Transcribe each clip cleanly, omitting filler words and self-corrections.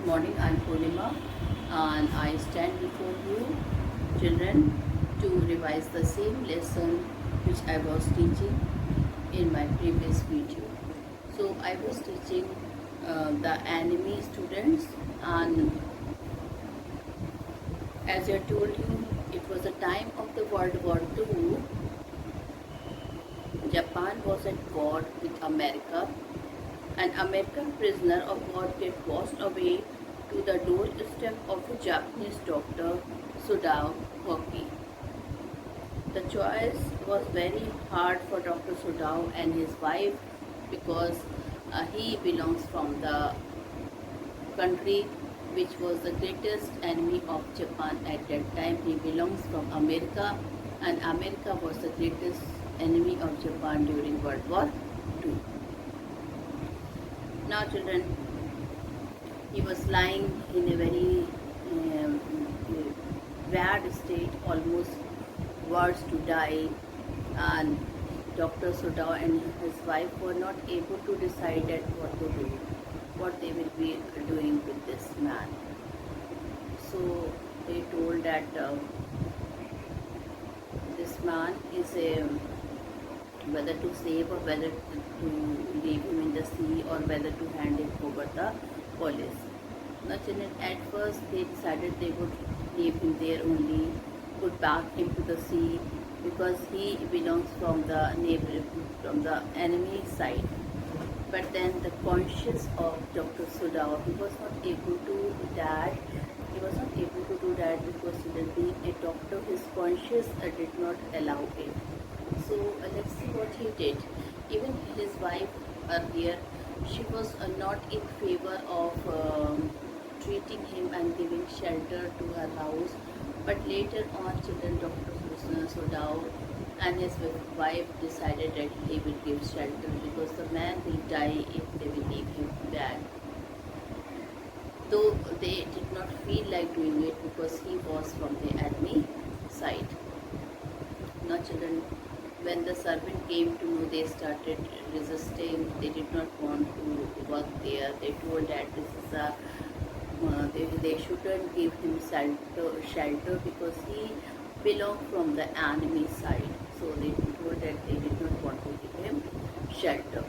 morning. I'm Purnima and I stand before you, children, to revise the same lesson which I was teaching in my previous video. So I was teaching the enemy students, and as I told you, it was a time of the World War II. Japan was at war with America. An American prisoner of war get washed away to the doorstep of a Japanese doctor, Sudao Hoki. The choice was very hard for Dr. Sudao and his wife because he belongs from the country which was the greatest enemy of Japan at that time. He belongs from America, and America was the greatest enemy of Japan during World War II. Now children, he was lying in a very bad state, almost words to die, and Dr. Sudao and his wife were not able to decide at what to do, what they will be doing with this man. So they told that this man is whether to save or whether to leave him in the sea or whether to hand him over the police. Now children, at first they decided they would leave him there only, put back him to the sea because he belongs from the enemy side. But then the conscience of Dr. Sudao, he was not able to do that. He was not able to do that because being a doctor, his conscience did not allow it. So let's see what he did. Even his wife earlier, she was not in favor of treating him and giving shelter to her house. But later on, children, Dr. Sudao and his wife decided that he will give shelter because the man will die if they will leave him back. Though they did not feel like doing it because he was from the enemy side. Now children, when the servant came to know, they started resisting. They did not want to work there. They told that this is a they shouldn't give him shelter because he belonged from the enemy side. So they told that they did not want to give him shelter.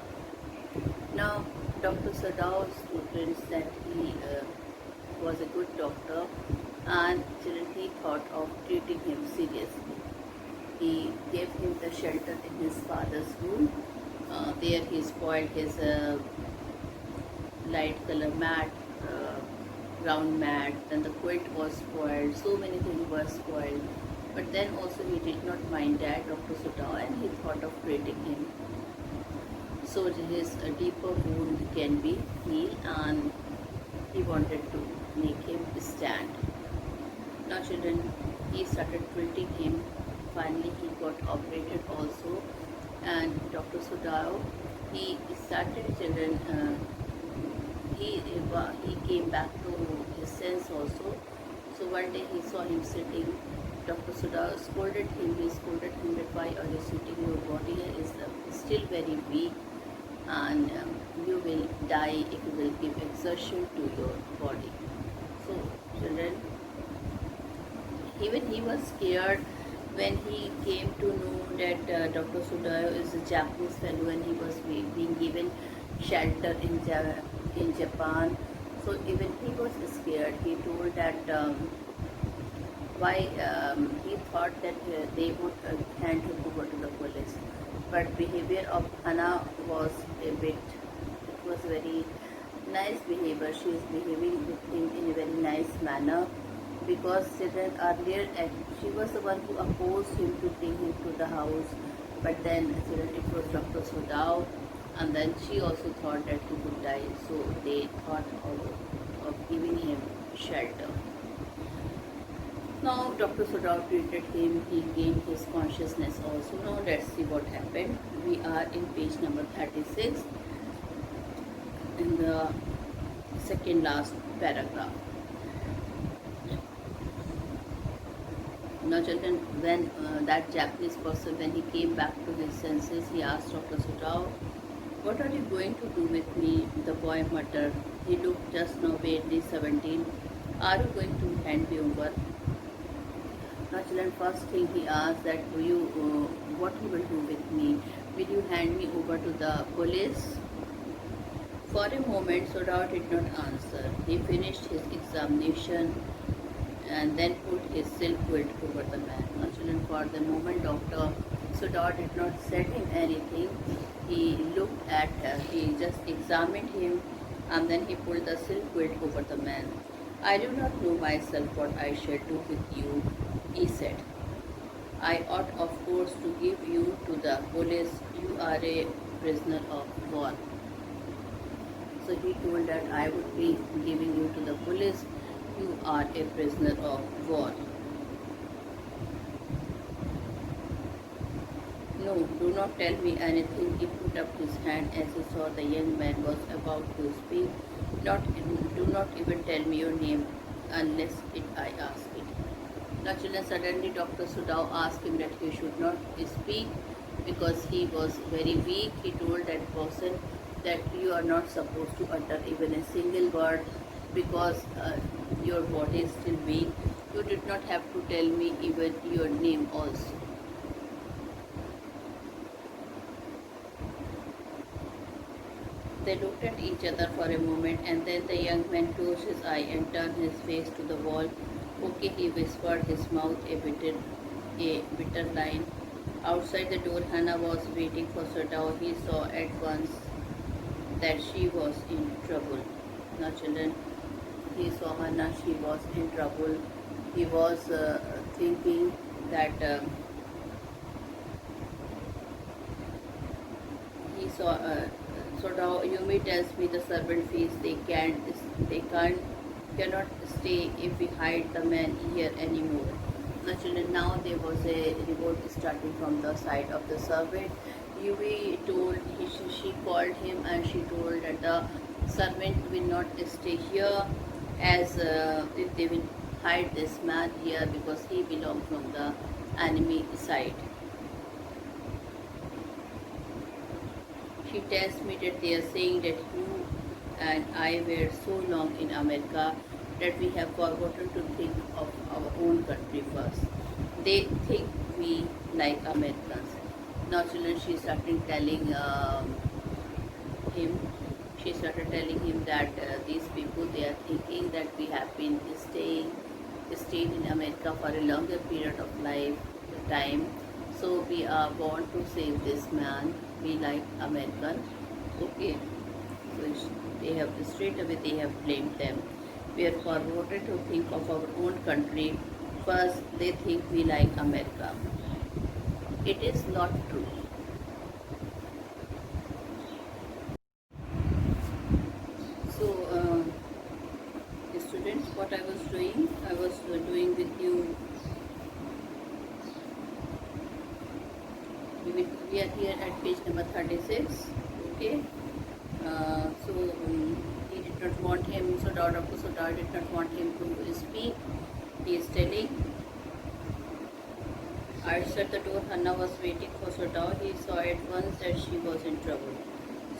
Now Dr. Sadao's students that he was a good doctor, and children, he thought of treating him seriously. He gave him the shelter in his father's room. There he spoiled his light color mat, brown mat, then the quilt was spoiled, so many things were spoiled. But then also he did not mind that, Dr. Sudao, and he thought of treating him so his deeper wound can be healed, and he wanted to make him stand. Now children, he started treating him. Finally he got operated also, and Dr. Sudao, he started children, he came back to his sense also. So one day he saw him sitting. Dr. Sudao scolded him. He scolded him that why are you sitting? Your body is still very weak, and you will die if you will give exertion to your body. So children, even he was scared when he came to know that Dr. Sudao is a Japanese fellow and he was being given shelter in Japan. So even he was scared. He told that why he thought that they would hand him over to the police. But behavior of Hana was a bit, it was very nice behavior. She is behaving with him in a very nice manner, because children earlier she was the one who opposed him to bring him to the house. But then children, it was Dr. Sudao, and then she also thought that he would die. So they thought of giving him shelter. Now Dr. Sudao treated him, he gained his consciousness also. Now let's see what happened. We are in page number 36 in the second last paragraph. Now children, when that Japanese person, when he came back to his senses, he asked Dr. Sudao, "What are you going to do with me?" The boy muttered, He looked just now barely 17. Are you going to hand me over? Now, children, first thing he asked that what you will do with me? Will you hand me over to the police? For a moment, Sodao did not answer. He finished his examination and then put his silk quilt over the man. Now, children, for the moment, Dr. Sodao did not say him anything. He looked at, he just examined him and then he pulled the silk quilt over the man. I do not know myself what I shall do with you, he said. I ought, of course, to give you to the police. You are a prisoner of war. So he told that I would be giving you to the police. You are a prisoner of war. No, do not tell me anything. He put up his hand as he saw the young man was about to speak. Do not even tell me your name unless I ask it. Now, children, suddenly Dr. Sudao asked him that he should not speak because he was very weak. He told that person that you are not supposed to utter even a single word because your body is still weak. You did not have to tell me even your name also. They looked at each other for a moment and then the young man closed his eye and turned his face to the wall. Okay, he whispered, his mouth a bitter line. Outside the door, Hannah was waiting for Sodao. He saw at once that she was in trouble. Now, children, he saw Hannah, she was in trouble. He was thinking that he saw Sodao, Yumi tells me the servant fees cannot stay if we hide the man here anymore. Now, children, now there was a revolt starting from the side of the servant. Yumi told, she called him and she told that the servant will not stay here as if they will hide this man here because he belongs from the enemy side. She tells me that they are saying that you and I were so long in America that we have forgotten to think of our own country first. They think we like Americans. Now, children, she started telling him that these people, they are thinking that we have been stayed in America for a longer period of time. So we are born to save this man. We like American. Okay. So they have straight away they have blamed them. We are forgotten to think of our own country. First, they think we like America. It is not true. So, students, what I was doing with you. We are here at page number 36. Okay. He did not want him. So Dr. Sodao did not want him to speak. He is telling. Outside the door, Hannah was waiting for Sodao. He saw at once that she was in trouble.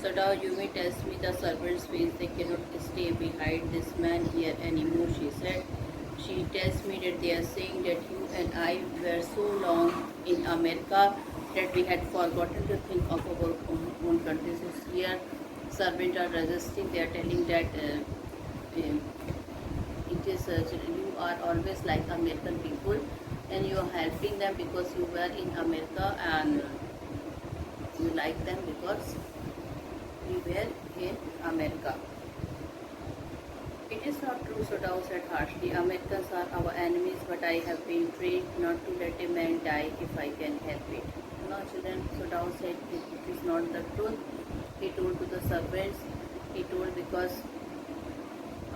Sodao, Yumi tells me the servants face they cannot stay behind this man here anymore, she said. She tells me that they are saying that you and I were so long in America that we had forgotten to think of our own country. So here, servants are resisting. They are telling that it is you are always like American people, and you are helping them because you were in America and you like them because you were in America. It is not true, Sodao said harshly. Americans are our enemies, but I have been trained not to let a man die if I can help it. No, children, Sodao said it is not the truth. He told to the servants, he told because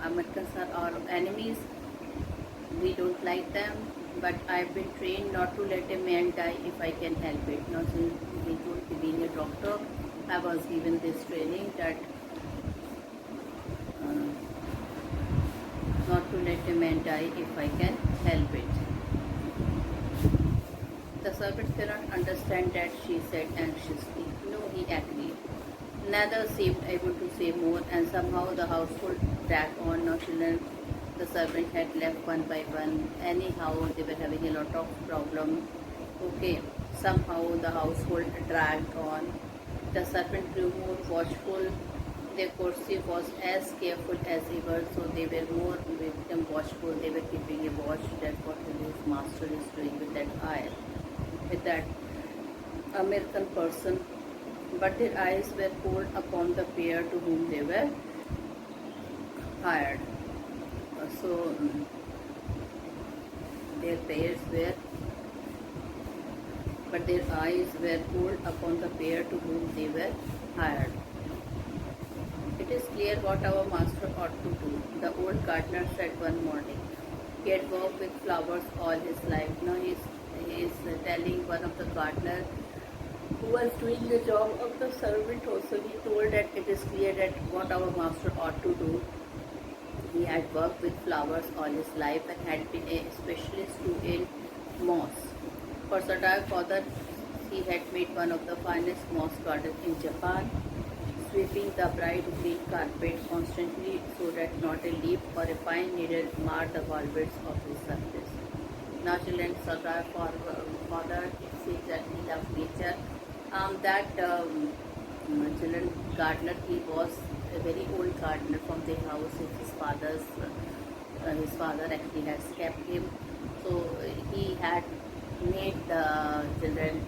Americans are our enemies, we don't like them, but I've been trained not to let a man die if I can help it. Now, since he told being a doctor, I was given this training that not to let a man die if I can help it. The servant cannot understand that, she said anxiously. No, he agreed. Neither seemed able to say more, and somehow the household dragged on. Now children, the servant had left one by one. Anyhow, they were having a lot of problem. Okay, somehow the household dragged on. The servant grew more watchful. Their courtesy was as careful as ever, so they were more become watchful. They were keeping a watch that what his master is doing with that eye, with that American person. But their eyes were cold upon the pair to whom they were hired. So their pairs were, but their eyes were cold upon the pair to whom they were hired. It is clear what our master ought to do, the old gardener said one morning. He had worked with flowers all his life. Now he is telling one of the gardener who was doing the job of the servant also. He told that it is clear that what our master ought to do. He had worked with flowers all his life and had been a specialist too in moss. For Sadai's father, he had made one of the finest moss gardens in Japan, sweeping the bright green carpet constantly so that not a leaf or a fine needle marred the velvets of his surface. Natural Sadai's father, it seems that he loved nature. Children gardener, he was a very old gardener from the house of his father actually has kept him. So he had made the children,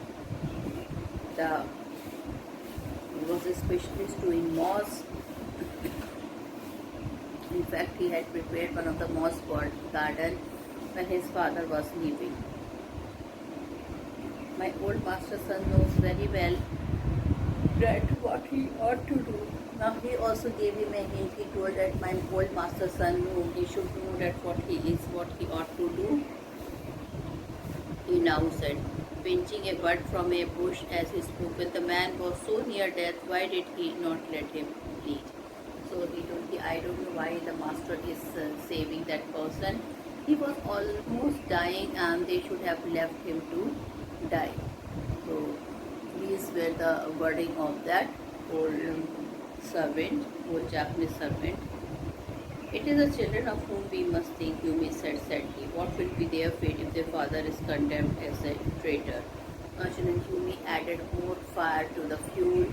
he was a specialist doing moss. In fact, he had prepared one of the moss garden when his father was leaving. My old master son knows very well that what he ought to do. Now he also gave him a hint. He told that my old master son knew, he should know that what he ought to do. He now said, pinching a bud from a bush as he spoke. When the man was so near death, why did he not let him bleed? So I don't know why the master is saving that person. He was almost dying and they should have left him to die. So these were the wording of that old Japanese servant. It is the children of whom we must think, Yumi said sadly. What will be their fate if their father is condemned as a traitor? Children, Yumi added more fire to the fuel.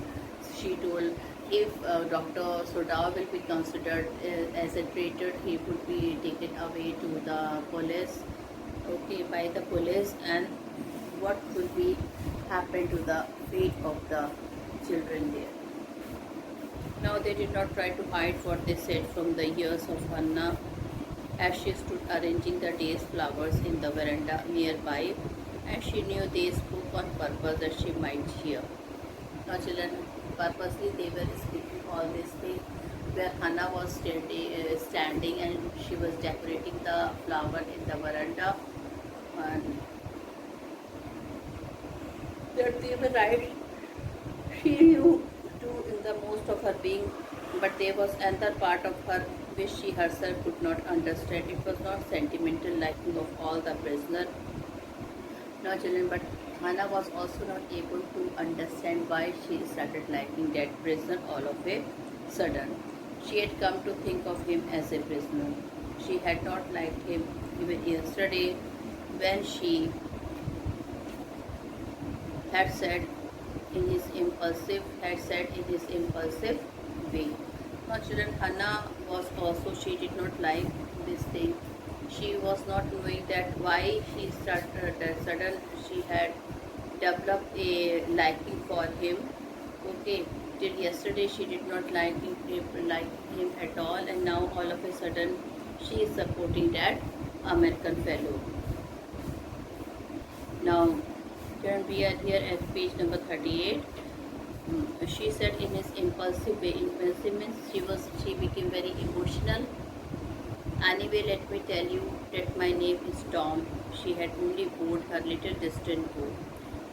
She told, if Dr. Soda will be considered as a traitor, he would be taken away to the police, by the police, and what will be happen to the fate of the children there. Now they did not try to hide what they said from the ears of Hannah as she stood arranging the day's flowers in the veranda nearby, and she knew they spoke on purpose that she might hear. Now children, purposely they were speaking all these things where Hannah was standing and she was decorating the flower in the veranda, and that they were right. She knew too in the most of her being, but there was another part of her which she herself could not understand. It was not sentimental liking of all the prisoner. No children, but Hannah was also not able to understand why she started liking that prisoner all of a sudden. She had come to think of him as a prisoner. She had not liked him even yesterday when she had said in his impulsive way. Now children, Hannah was also, she did not like this thing. She was not knowing that why she started that sudden she had developed a liking for him. Till yesterday she did not like him at all, and now all of a sudden she is supporting that American fellow. Now we are here at page number 38. She said in his impulsive way. Impulsive means she became very emotional. Anyway, let me tell you that my name is Tom. She had only bowed her little distant bow.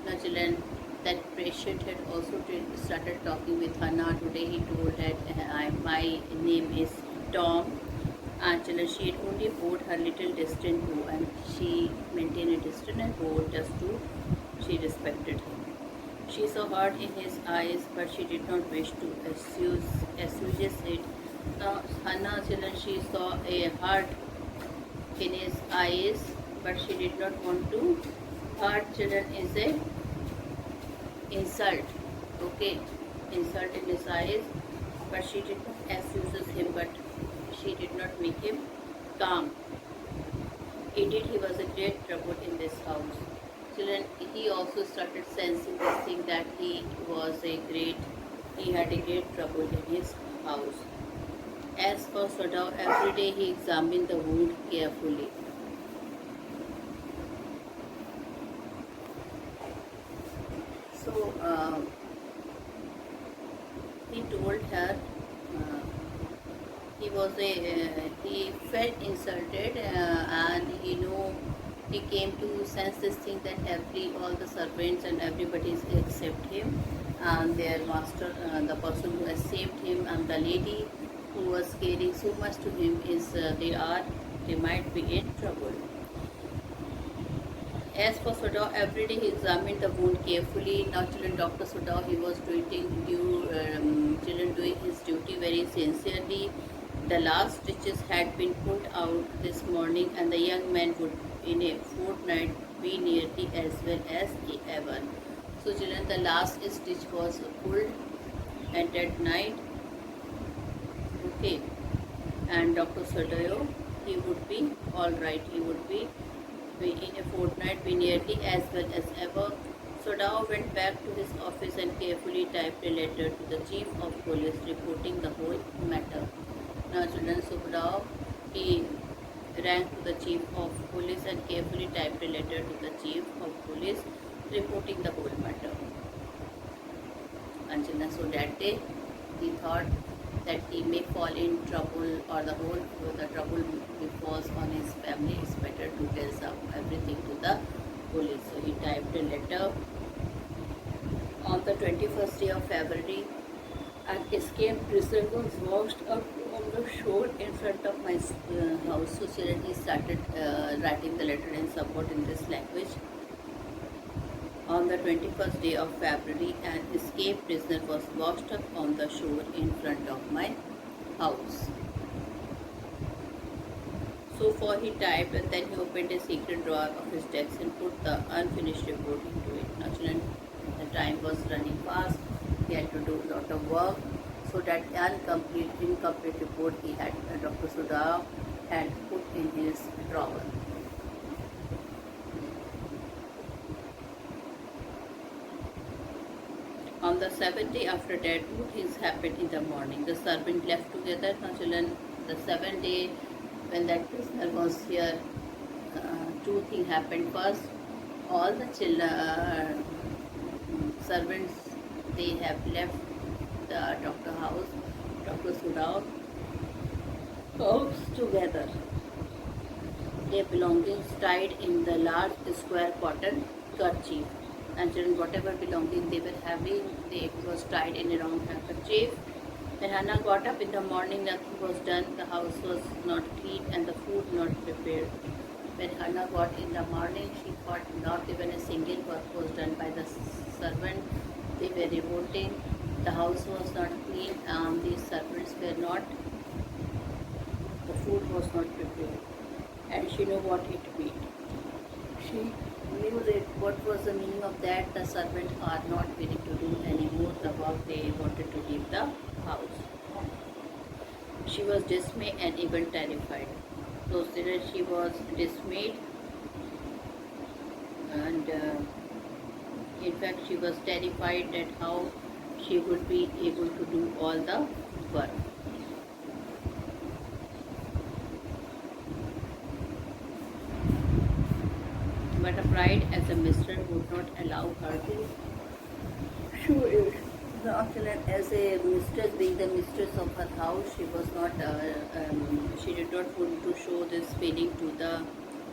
Now children, that patient had also started talking with Hannah. Today he told that my name is Tom. And children, she had only bowed her little distant bow, and she maintained a distant bow just to she respected him. She saw hurt in his eyes, but she did not wish to assuage it. Now, Hannah children, she saw a hurt in his eyes, but she did not want to hurt children is a insult. Okay, insult in his eyes, but she did not assuage him, but she did not make him calm. Indeed, he was a great trouble in this house. Children, he also started sensing this thing that he had a great trouble in his house. As for Sadao, every day he examined the wound carefully. So, he told her he felt insulted, and he came to sense this thing that all the servants and everybody accept him, and their master, the person who has saved him, and the lady who was caring so much to him they might be in trouble. As for Sadao, every day he examined the wound carefully. Now, children, Dr. Sadao, he was doing his duty very sincerely. The last stitches had been pulled out this morning, and the young man would in a fortnight be nearly as well as ever. So, children, the last stitch was pulled, and at night, okay, and Dr. Sadao, he would be all right. He would be in a fortnight be nearly as well as ever. Sadao went back to his office and carefully typed a letter to the chief of police reporting the whole matter. Now, children, Sadao, he ran to the chief of police and carefully typed a letter to the chief of police reporting the whole matter. And children, so that day he thought that he may fall in trouble, or the trouble befalls on his family. It's better to tell everything to the police. So he typed a letter. On the 21st day of February, an escaped prisoner was washed up on the shore in front of my house. So children, he started writing the letter in somewhat in this language. On the 21st day of February, an escaped prisoner was washed up on the shore in front of my house. So far he typed, and then he opened a secret drawer of his desk and put the unfinished report into it. Now, children, the time was running fast. He had to do a lot of work. So that incomplete report he had, Dr. Sadao had put in his drawer. On the 7th day after that, good things happened in the morning. The servant left together. Now, children, the 7th day when that prisoner was here, two things happened. First, all the servants, they have left the doctor house, Dr. Sadao house together. Their belongings tied in the large square cotton kerchief. And children, whatever belonging they were having, it was tied in a round handkerchief. When Hannah got up in the morning, nothing was done. The house was not clean and the food not prepared. When Hannah got in the morning, she thought not even a single work was done by the servant. They were revolting. The house was not clean, and the servants were not. The food was not prepared, and she knew what it meant. She knew that what was the meaning of that. The servants are not willing to do anymore the work. They wanted to leave the house. She was dismayed and even terrified. So she was dismayed, and in fact she was terrified that how she would be able to do all the work. But a pride as a mistress would not allow her to show it. As a mistress, being the mistress of her house, she was not. She did not want to show this feeling to the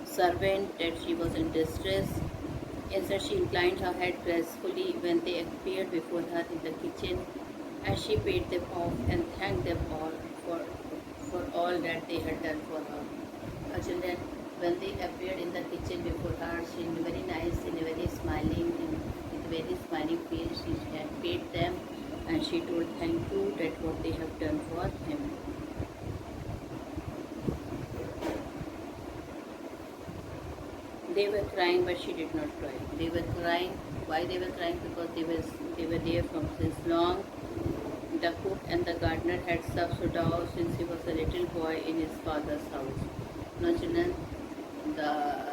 servant that she was in distress. Instead, she inclined her head gracefully when they appeared before her in the kitchen, and she paid them off and thanked them all for all that they had done for her. Her children, when they appeared in the kitchen before her, she was very nice and very smiling, and with very smiling face, she had paid them and she told thank you that what they have done for him. They were crying, but she did not cry. They were crying. Why they were crying? Because they were there from since long. The cook and the gardener had served Sudao since he was a little boy in his father's house. Now, children, the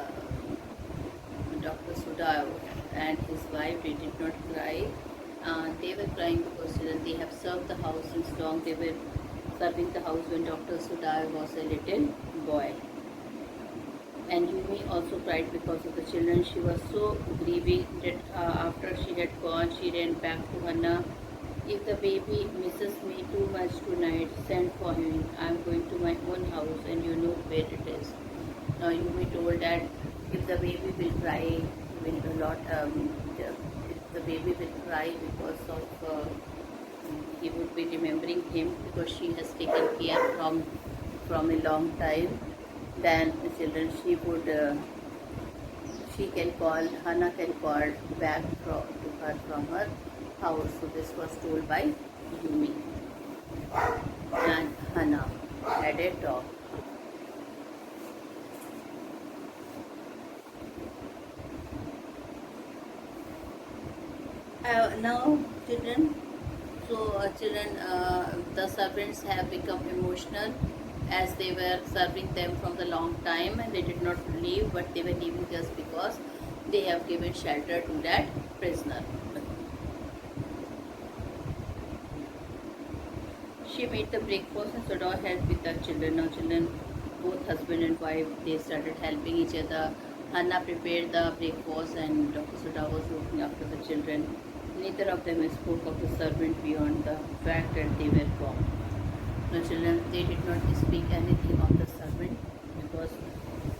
Dr. Sudao and his wife, they did not cry. They were crying because children, they have served the house since long. They were serving the house when Dr. Sudao was a little boy. And Yumi also cried because of the children. She was so grieving that after she had gone, she ran back to Hannah. If the baby misses me too much tonight, send for him. I am going to my own house and you know where it is. Now Yumi told that if the baby will cry, if the baby will cry because of he would be remembering him because she has taken care from a long time. Then the children, Hannah can call back to her from her house. So this was told by Yumi. And Hannah had a dog. Now children, the servants have become emotional as they were serving them from the long time and they did not leave, but they were leaving just because they have given shelter to that prisoner. She made the breakfast and Sudao helped with the children. Now children, both husband and wife, they started helping each other. Hannah prepared the breakfast and Dr. Sudao was looking after the children. Neither of them spoke of the servant beyond the fact that they were gone. Now children, they did not speak anything of the servant because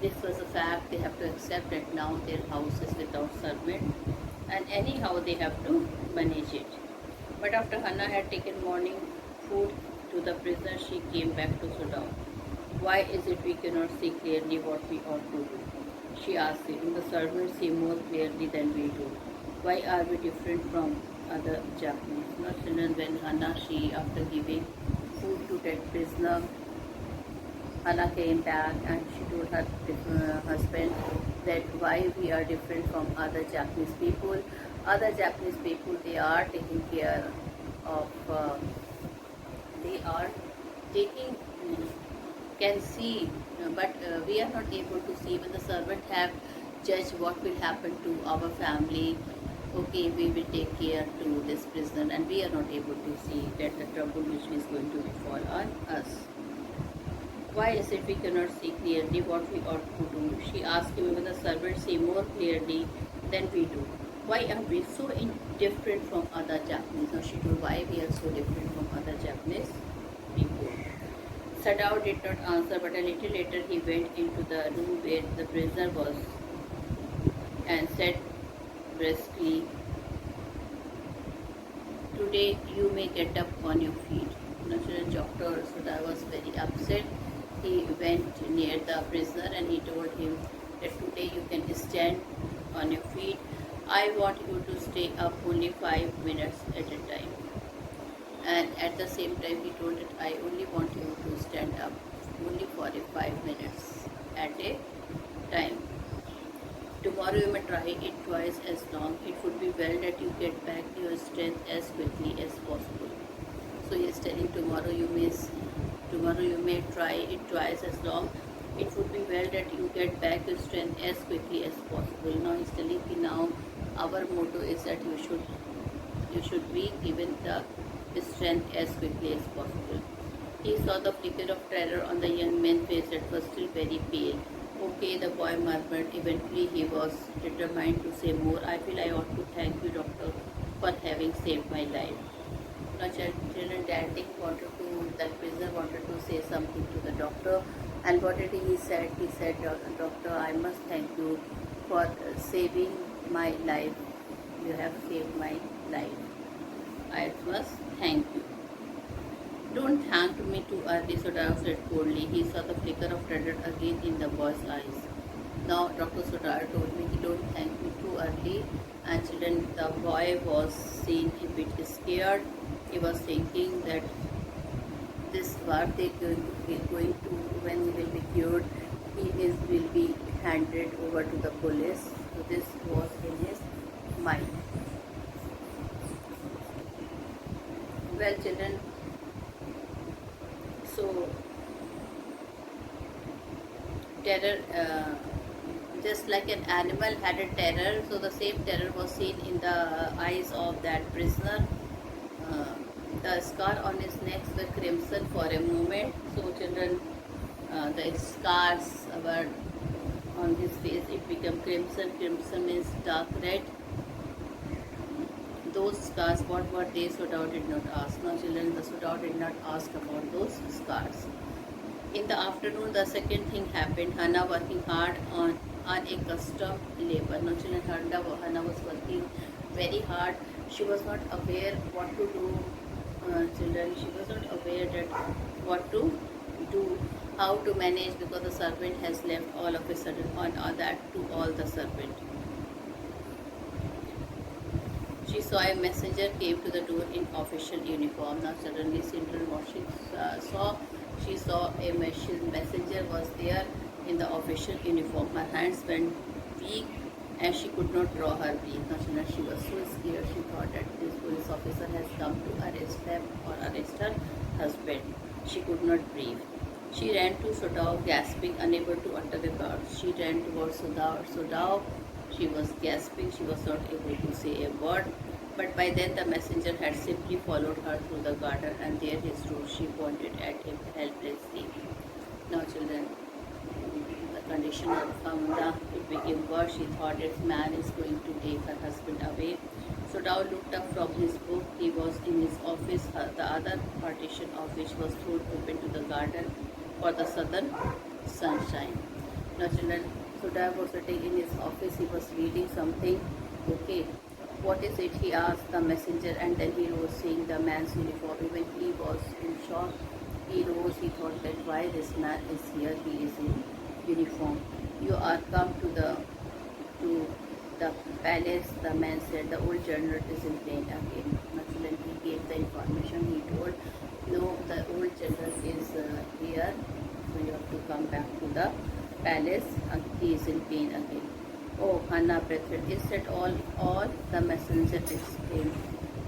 this was a fact. They have to accept that now their house is without servant and anyhow they have to manage it. But after Hannah had taken morning food to the prisoner, she came back to Sudao. Why is it we cannot see clearly what we ought to do? She asked him. The servants see more clearly than we do. Why are we different from other Japanese? Now children, when Hannah, after giving food to that prisoner, Hannah came back and she told her husband that why we are different from other Japanese people. Other Japanese people, they are taking care of, can see, but we are not able to see. When the servant have judged what will happen to our family, okay, we will take care to this prisoner and we are not able to see that the trouble which is going to befall on us. Why is it we cannot see clearly what we ought to do? She asked him. When the servants see more clearly than we do. Why are we so different from other Japanese? Now she told why we are so different from other Japanese people. Sudao did not answer, but a little later he went into the room where the prisoner was and said briskly, today you may get up on your feet. Dr. Sudao was very upset. He went near the prisoner and he told him that today you can stand on your feet. I want you to stay up only 5 minutes at a time. And at the same time he told that I only want you to stand up only for 5 minutes at a time. Tomorrow you may try it twice as long. It would be well that you get back your strength as quickly as possible. So he is telling tomorrow you may try it twice as long. It would be well that you get back your strength as quickly as possible. Now he is telling me now our motto is that you should be given the strength as quickly as possible. He saw the flicker of terror on the young man's face that was still very pale. Okay, the boy murmured. Eventually he was determined to say more. I feel I ought to thank you, doctor, for having saved my life. Now children, that prisoner wanted to say something to the doctor, and what did he said? He said, doctor, I must thank you for saving my life. You have saved my life. I must thank you. Don't thank me too early, Sudao said coldly. He saw the flicker of terror again in the boy's eyes. Now Dr. Sodar told me, don't thank me too early. And children, the boy was seen a bit scared. He was thinking that this birthday going to when he will be cured, will be handed over to the police. So this was in his mind. Well, children, so terror, just like an animal had a terror, so the same terror was seen in the eyes of that prisoner. The scar on his neck were crimson for a moment. So children, the scars were on his face, it became crimson. Crimson means dark red. Those scars, what were they? Sodao did not ask. Now children, the Sodao did not ask about those scars. In the afternoon, the second thing happened. Hannah working hard on unaccustomed labor. Now children, Hannah was working very hard. She was not aware what to do. Children, she was not aware that what to do, how to manage, because the servant has left all of a sudden on that to all the servant. She saw a messenger came to the door in official uniform. Now suddenly children, what she saw, she saw a messenger was there in the official uniform. Her hands went weak and she could not draw her breath. Now she was so scared. She thought that this police officer has come to arrest them or arrest her husband. She could not breathe. She ran to Sodao, gasping, unable to utter a word. She ran towards Sodao. She was gasping. She was not able to say a word. But by then the messenger had simply followed her through the garden, and there he stood. She pointed at him helplessly. Now children, the condition of Hamda, it became worse. She thought this man is going to take her husband away. So Dao looked up from his book. He was in his office, the other partition of which was thrown open to the garden for the southern sunshine. Now children, so Dao was sitting in his office. He was reading something. Okay, what is it? He asked the messenger, and then he rose, seeing the man's uniform. Even he was in shock. He rose. He thought that why this man is here? He is in uniform. You are come to the palace. The man said. The old general is in plane again. Naturally, he gave the information. He told, no, the old general is here. So you have to come back to the palace. He is in pain again. Oh, Hannah breathed. Is that all? The messenger exclaimed.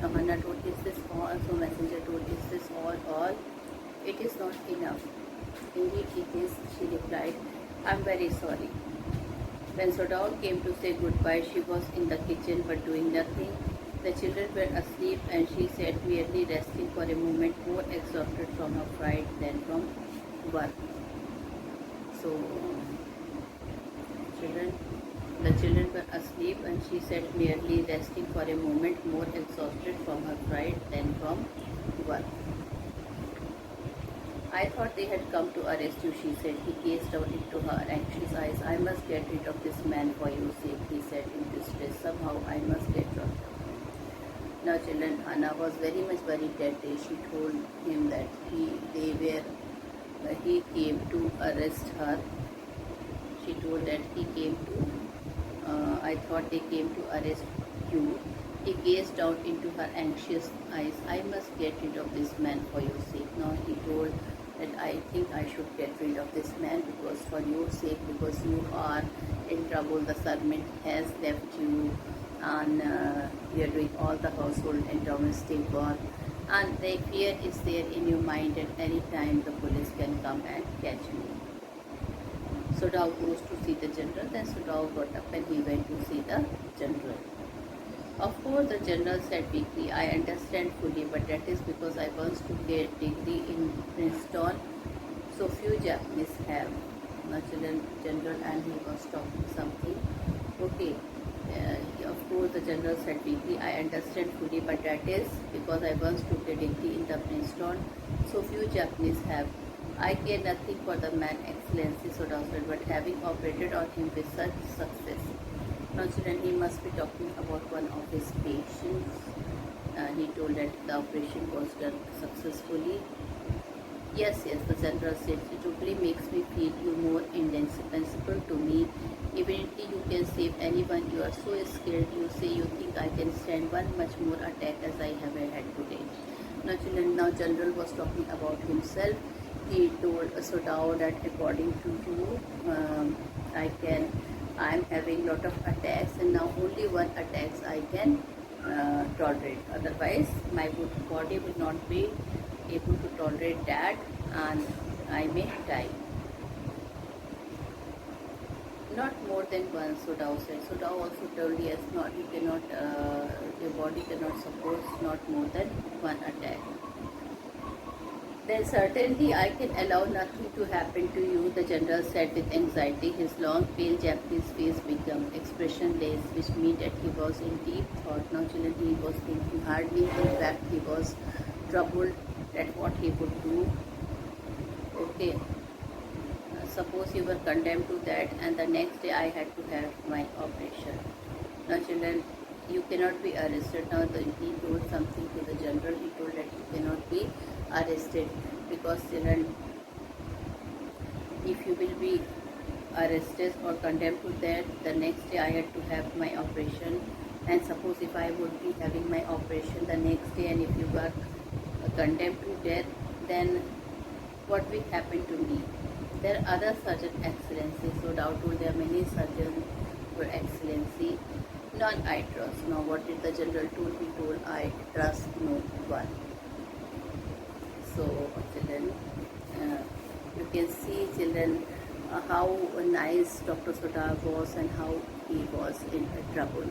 Now Hannah told, is this all? So messenger told, is this all? It is not enough. Indeed it is, she replied. I am very sorry. When Sodao came to say goodbye, she was in the kitchen but doing nothing. The children were asleep and she sat merely resting for a moment, more exhausted from her fright than from work. So, the children were asleep and she sat merely resting for a moment, more exhausted from her fright than from work. I thought they had come to arrest you, she said. He gazed out into her anxious eyes. I must get rid of this man for your sake, he said in distress. Somehow I must get rid of him. Now children, Hannah was very much worried that day. She told him that he came to arrest her. She told that he came to, I thought they came to arrest you. He gazed down into her anxious eyes. I must get rid of this man for your sake. Now he told that I think I should get rid of this man because for your sake, because you are in trouble. The servant has left you and you are doing all the household and domestic work. And the fear is there in your mind at any time the police can come and catch you. Sodao goes to see the general. Then Sodao got up and he went to see the general. Of course, the general said weakly, I understand fully, but that is because I once took a degree in Princeton, so few Japanese have. General, and he was talking something. Okay, of course, the general said weakly, I understand fully, but that is because I once took a degree in the Princeton, so few Japanese have. I care nothing for the man, Excellency, Sodao said, but having operated on him with such success. Now children, he must be talking about one of his patients. He told that the operation was done successfully. Yes, yes, the general said, it totally makes me feel you more indispensable to me. Evidently, you can save anyone. You are so skilled. You say you think I can stand one much more attack as I have had today. Now General was talking about himself. He told Sodao that according to you, I am having lot of attacks, and now only one attacks I can tolerate. Otherwise, my body will not be able to tolerate that, and I may die. Not more than one, Sodao said. Sodao also told yes, not you cannot, your body cannot support not more than one attack. Then certainly I can allow nothing to happen to you, the general said with anxiety. His long, pale Japanese face became expressionless, which meant that he was in deep thought. Now he was thinking hardly. In fact, he was troubled at what he would do. Okay, suppose you were condemned to that, and the next day I had to have my operation. Now, children, you cannot be arrested. Now, he told something to the general. He told that you cannot be arrested because, children, if you will be arrested or condemned to that, the next day I had to have my operation. And suppose if I would be having my operation the next day, and if you were condemned to death, then what will happen to me? There are other surgeon excellencies, so doubtful there are many surgeons for excellency. None I trust. Now what did the general told? He told I trust no one. So children, you can see children how nice Dr. Soda was and how he was in trouble.